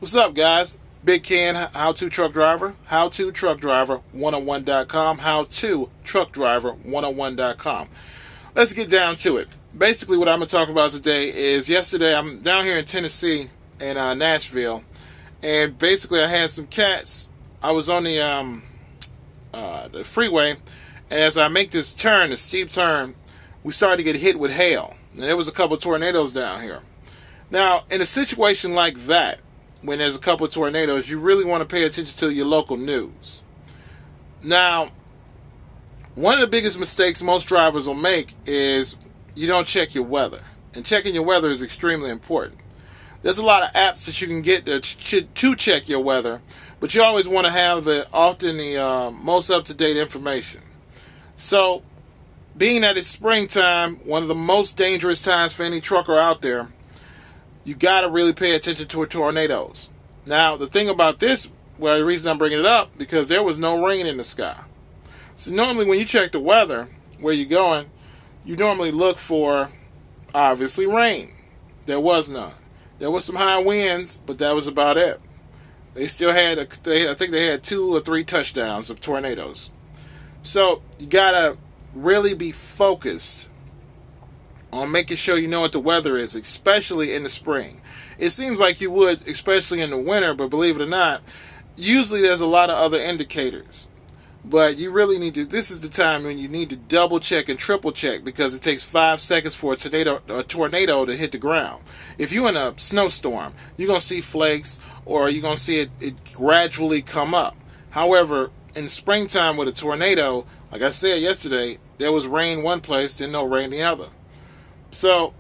What's up, guys? Big Ken, How To Truck Driver, HowToTruckDriver101.com, HowToTruckDriver101.com. Let's get down to it. Basically, what I'm going to talk about today is yesterday I'm down here in Tennessee, in Nashville, and basically I had some cats. I was on the freeway, and as I make this turn, this steep turn, we started to get hit with hail, and there was a couple of tornadoes down here. Now, in a situation like that, when there's a couple of tornadoes, you really want to pay attention to your local news. Now, one of the biggest mistakes most drivers will make is you don't check your weather. And checking your weather is extremely important. There's a lot of apps that you can get to check your weather, but you always want to have the most up-to-date information. So, being that it's springtime, one of the most dangerous times for any trucker out there, you got to really pay attention to tornadoes. Now, the thing about this, well, the reason I'm bringing it up, because there was no rain in the sky. So normally when you check the weather, where you're going, you normally look for, obviously, rain. There was none. There was some high winds, but that was about it. They still had, I think they had 2 or 3 touchdowns of tornadoes. So you got to really be focused on making sure you know what the weather is, especially in the spring. It seems like you would, especially in the winter, but believe it or not, usually there's a lot of other indicators. But you really need to, this is the time when you need to double check and triple check, because it takes 5 seconds for a tornado to hit the ground. If you're in a snowstorm, you're going to see flakes, or you're going to see it gradually come up. However, in springtime with a tornado, like I said yesterday, there was rain one place, then no rain the other. So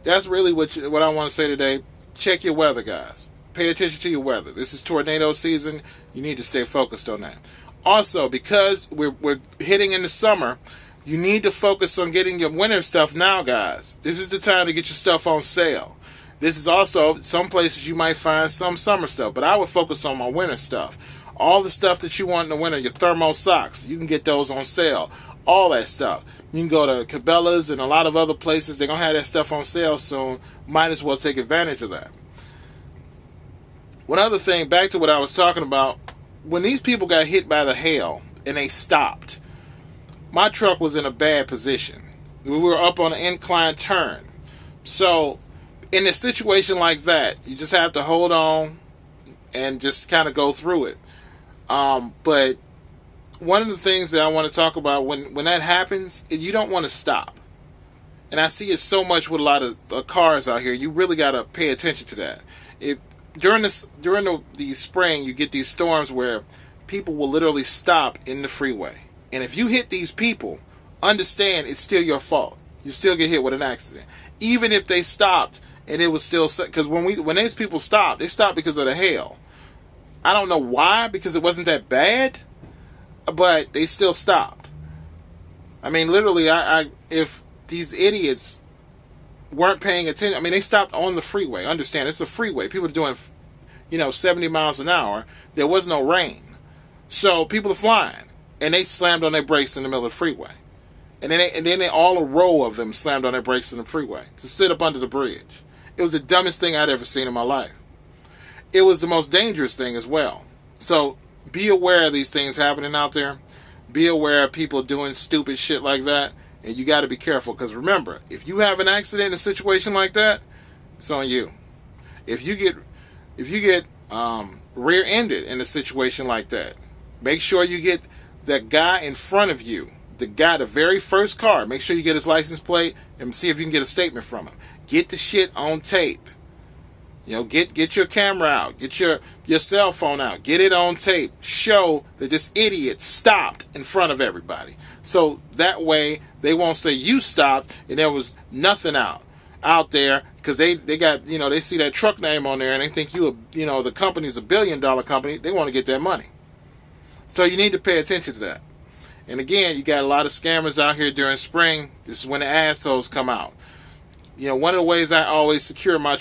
that's really what I want to say today. Check your weather, guys. Pay attention to your weather. This is tornado season. You need to stay focused on that. Also, because we're hitting in the summer, you need to focus on getting your winter stuff now, guys. This is the time to get your stuff on sale. This is also, some places you might find some summer stuff, but I would focus on my winter stuff. All the stuff that you want in the winter, your thermal socks, you can get those on sale. All that stuff. You can go to Cabela's and a lot of other places. They're going to have that stuff on sale soon. Might as well take advantage of that. One other thing, back to what I was talking about. When these people got hit by the hail and they stopped, my truck was in a bad position. We were up on an inclined turn. So, in a situation like that, you just have to hold on and just kind of go through it. But one of the things that I want to talk about, when that happens, you don't want to stop. And I see it so much with a lot of cars out here. You really got to pay attention to that. During the spring, you get these storms where people will literally stop in the freeway. And if you hit these people, understand it's still your fault. You still get hit with an accident. Even if they stopped and it was still, because when these people stopped, they stopped because of the hail. I don't know why, because it wasn't that bad, but they still stopped. I mean, literally, if these idiots weren't paying attention, I mean, they stopped on the freeway. Understand, it's a freeway. People are doing, 70 miles an hour. There was no rain. So people are flying, and they slammed on their brakes in the middle of the freeway. And then all a row of them slammed on their brakes in the freeway to sit up under the bridge. It was the dumbest thing I'd ever seen in my life. It was the most dangerous thing as well. So be aware of these things happening out there. Be aware of people doing stupid shit like that. And you got to be careful, because remember, if you have an accident in a situation like that, it's on you. If you get rear-ended in a situation like that, make sure you get that guy in front of you, the very first car. Make sure you get his license plate and see if you can get a statement from him. Get the shit on tape. Get your camera out. Get your cell phone out. Get it on tape. Show that this idiot stopped in front of everybody. So that way they won't say you stopped and there was nothing out there, because they got, they see that truck name on there and they think the company's $1 billion company. They want to get that money. So you need to pay attention to that. And again, you got a lot of scammers out here during spring. This is when the assholes come out. One of the ways I always secure my